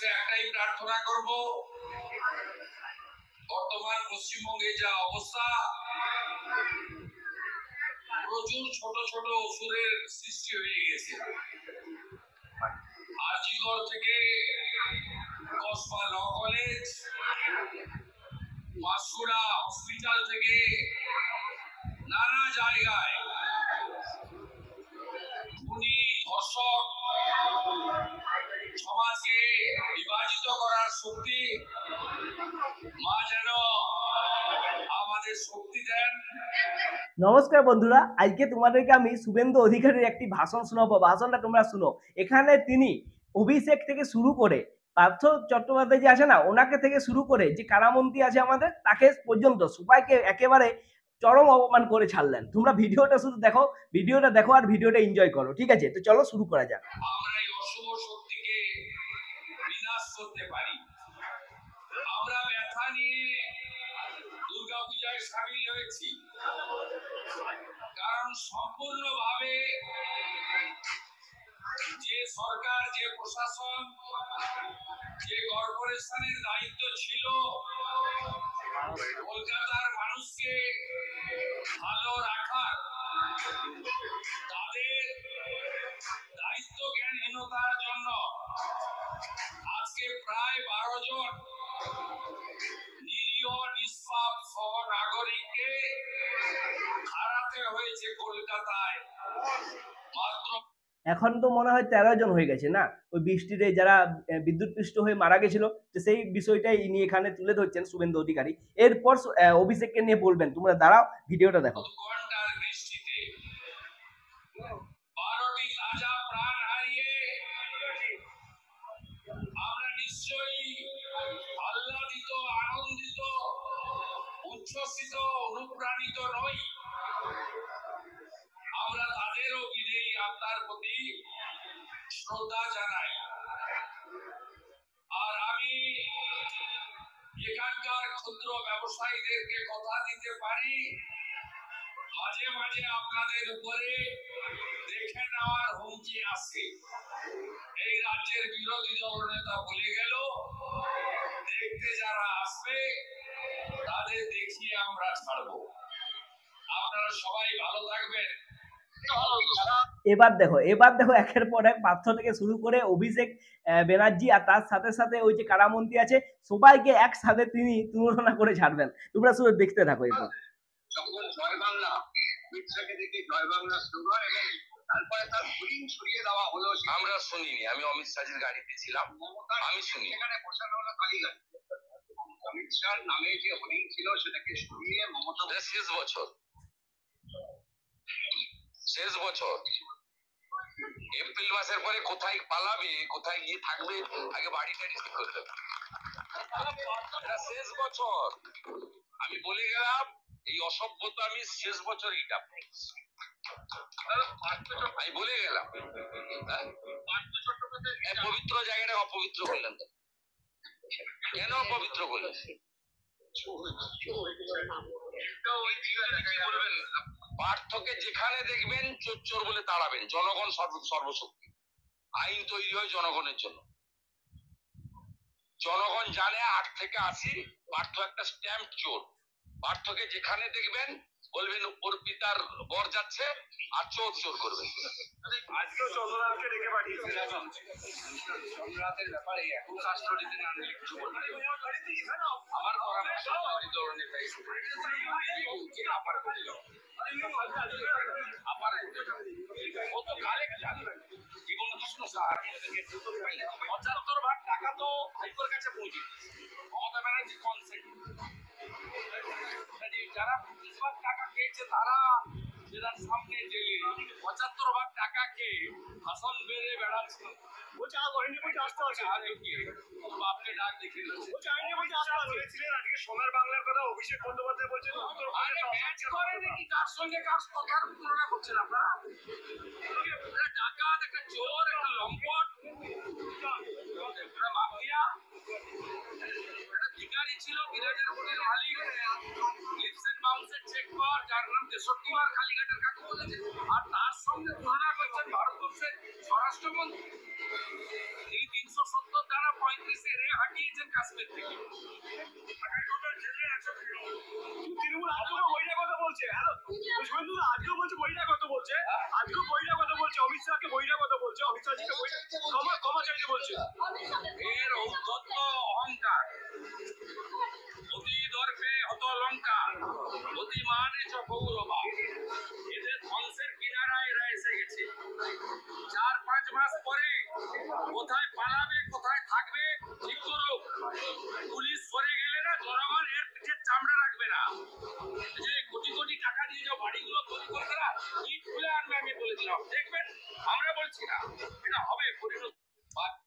কাছে একটাই প্রার্থনা করব, বর্তমান পশ্চিমবঙ্গে যা অবস্থা, প্রচুর ছোট ছোট অসুরের সৃষ্টি হয়ে গেছে। আরজিকর থেকে Kasba law college, Banshkura hospital থেকে নানা জায়গায় খুনি, ধর্ষক, সমাজকে বিভাজিত করার শক্তি মা যেন আমাদের শক্তি দেন। নমস্কার বন্ধুরা, আজকে তোমাদেরকে আমি শুভেন্দু অধিকারীর একটি ভাষণ শোনাবো। ভাষণটা তোমরা শুনো। এখানে তিনি অভিষেক থেকে শুরু করে পার্থ চট্টোপাধ্যায় যে আছে না, ওনাকে থেকে শুরু করে যে কারামন্ত্রী আছে আমাদের, তাকে পর্যন্ত সবাইকে একেবারে চরম অপমান করে ছাড়লেন। তোমরা ভিডিওটা শুধু দেখো, ভিডিওটা দেখো আর ভিডিওটা এনজয় করো, ঠিক আছে? তো চলো শুরু করা যাক। আমরা এই অশুভ শক্তিকে বিনাশ করতে পারি। আমরা ব্যথা নিয়ে দুর্গাপূজায় সামিল হয়েছি, কারণ সম্পূর্ণভাবে যে সরকার, যে প্রশাসন, যে কর্পোরেশনের দায়িত্ব ছিল কলকাতার মানুষকে ভালো রাখার, তাদের দায়িত্ব জ্ঞানহীনতার জন্য আজকে প্রায় 12 জন নিরীহ নিষ্পাপ সহ নাগরিককে হারাতে হয়েছে কলকাতায়। মাত্র এখন তো মনে হয় 13 জন হয়ে গেছে না, ওই বৃষ্টিতে যারা বিদ্যুৎপৃষ্ট হয়ে মারা গেছিল। তো সেই বিষয়টাই ইনি এখানে তুলে ধরছেন শুভেন্দু অধিকারী। এরপর অভিষেককে নিয়ে বলবেন। তোমরা দাঁড়াও, ভিডিওটা দেখো। ঘন্টার বৃষ্টিতে 12টি তাজা প্রাণ হারিয়ে আমরা নিশ্চয়ই আহ্লাদিত, আনন্দিত, উচ্ছ্বসিত, অনুপ্রাণিত নই। আমরা তাদেরও বিদেয়ী আত্মার প্রতি শ্রদ্ধা জানাই। আর আমি এখানকার ক্ষুদ্র ব্যবসায়ীদেরকে কথা দিতে পারি, মাঝে মাঝে আপনাদের উপরে দেখে নেওয়ার হুমকি আসে। এই রাজ্যের বিরোধী দলনেতা বলে গেল, দেখতে যারা আসবে তাদের দেখিয়ে আমরা ছাড়বো। আপনারা সবাই ভালো থাকবেন। এবার দেখো একের পর এক পার্থ থেকে শুরু করে অভিষেক ব্যানার্জি আর তার সাথে সাথে ওই যে কারামন্ত্রী আছে, সবাইকে একসাথে তিনি তুলনা করে ছাড়বেন। তোমরা শুধু দেখতে থাকো। এরপর যখন জয় বাংলা মিত্রাকে দেখে জয় বাংলা স্লোগান এবং তারপরে তার হোর্ডিং সরিয়ে দেওয়া হলো, আমরা শুনিনি। আমি অমিত শাহের গাড়িতে ছিলাম, আমি শুনি। এখানে বসানো হলো কালীঘাট। অমিত শাহর নামে যে হোর্ডিং ছিল সেটাকে সরিয়ে মমতা, শেষ বছর এপ্রিল মাসের পরে কোথায় পালাবে, কোথায় গিয়ে থাকবে, আগে বাড়ি টাড়ি ঠিক করে দেবে। শেষ বছর আমি বলে গেলাম, এই অসভ্যতা আমি শেষ বছর এইটা আমি বলে গেলাম। পবিত্র জায়গাটা অপবিত্র করলেন তো? কেন অপবিত্র করলেন? পার্থকে যেখানে দেখবেন চোর চোর বলে তাড়াবেন। জনগণ সর্বশক্তি। আইন তৈরি হয় জনগণের জন্য। জনগণ জানে 8 থেকে 80 পার্থ একটা স্ট্যাম্প চোর। পার্থকে যেখানে দেখবেন বলবেন ওর পিতার বর যাচ্ছে, আর চোর চোর করবেন। আজকেও চন্দ্রনাথকে ডেকে পাঠিয়েছিলাম। চন্দ্রনাথের ব্যাপারে এখন কাস্টডিতে না নিলে কিছু বলবে। আমার পরামর্শ ধরনের ও তো কালেক্ট জানবেন জীবন কৃষ্ণ সাহার 75 ভাগ টাকা তো হাইকোর কাছে পৌঁছে মমতা ব্যানার্জি কনসেন্ট। যারা 25 ভাগ টাকা খেয়েছে তারা জেলার সামনে জেলে 75 ভাগ টাকা খেয়ে ভাষণ বেড়ে বেড়াচ্ছে। বলছে আইনি বলছে আসতে আছে। আর কি আপনি ডাক দেখে বলছে আইনি বলছে আসতে বলেছিলেন আজকে সোনার বাংলার কথা অভিষেক বন্দ্যোপাধ্যায় বলছেন উত্তর ম্যাচ করে নাকি কার সঙ্গে কার কথার তুলনা করছেন আপনারা? ডাকাত, একটা চোর, একটা লম্পট, মাফিয়া, একটা ভিখারি ছিল, 2000 কোটির মালিক, লিপস এন্ড বাউন্সের চেক পাওয়ার, যার নাম 63 বার কালীঘাটের কাকু বলেছে। আর তার সঙ্গে তুলনা করছেন ভারতবর্ষের স্বরাষ্ট্রমন্ত্রী। এই 370 দ্বারা 35 আমাদের থেকে। তৃণমূল আজকেও বহিরাগত বলছে। হ্যালো শুভেন্দু দা, আজকেও বলছে বহিরাগত বলছে, আজকেও বহিরাগত বলছে, অমিত শাহকে বহিরাগত বলছে, অমিত শাহজিকে ক্ষমা চাইতে বলছে। এর ঔদ্ধত্য অহংকার, অতি দর্পে হত লঙ্কা, অতিমানে চ গৌরবা। এদের ধ্বংসের কিনারায় এরা এসে গেছে। 4-5 মাস পরে কোথায় পালাবে, কোথায় থাকবে ঠিক করুক। পুলিশ সরে গেলে না জনগণ এর পিঠে চামড়া রাখবে না। যে কোটি কোটি টাকা দিয়ে যে বাড়িগুলো তৈরি করতে না, ইট খুলে আনবে, আমি বলে দিলাম। দেখবেন, আমরা বলছি না, এটা হবে পরিণত।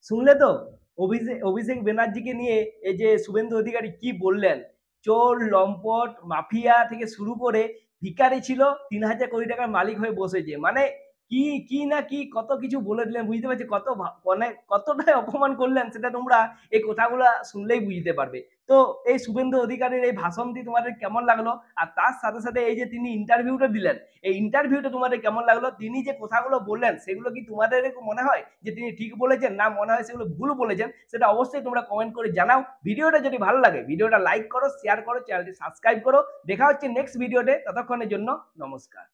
শুনলে তো অভিষেক ব্যানার্জিকে নিয়ে এই যে শুভেন্দু অধিকারী কি বললেন। চোর, লম্পট, মাফিয়া থেকে শুরু করে ভিখারি ছিল, 3,000 কোটি টাকার মালিক হয়ে বসেছে। মানে কি কি না কি কত কিছু বলে দিলেন, বুঝতে পারছি মানে কতটাই অপমান করলেন, সেটা তোমরা এই কথাগুলো শুনলেই বুঝতে পারবে। তো এই শুভেন্দু অধিকারীর এই ভাষণটি তোমাদের কেমন লাগলো, আর তার সাথে সাথে এই যে তিনি ইন্টারভিউটা দিলেন, এই ইন্টারভিউটা তোমাদের কেমন লাগলো, তিনি যে কথাগুলো বললেন সেগুলো কি তোমাদের মনে হয় যে তিনি ঠিক বলেছেন, না মনে হয় সেগুলো ভুল বলেছেন, সেটা অবশ্যই তোমরা কমেন্ট করে জানাও। ভিডিওটা যদি ভালো লাগে ভিডিওটা লাইক করো, শেয়ার করো, চ্যানেলটি সাবস্ক্রাইব করো। দেখা হচ্ছে নেক্সট ভিডিওতে, ততক্ষণের জন্য নমস্কার।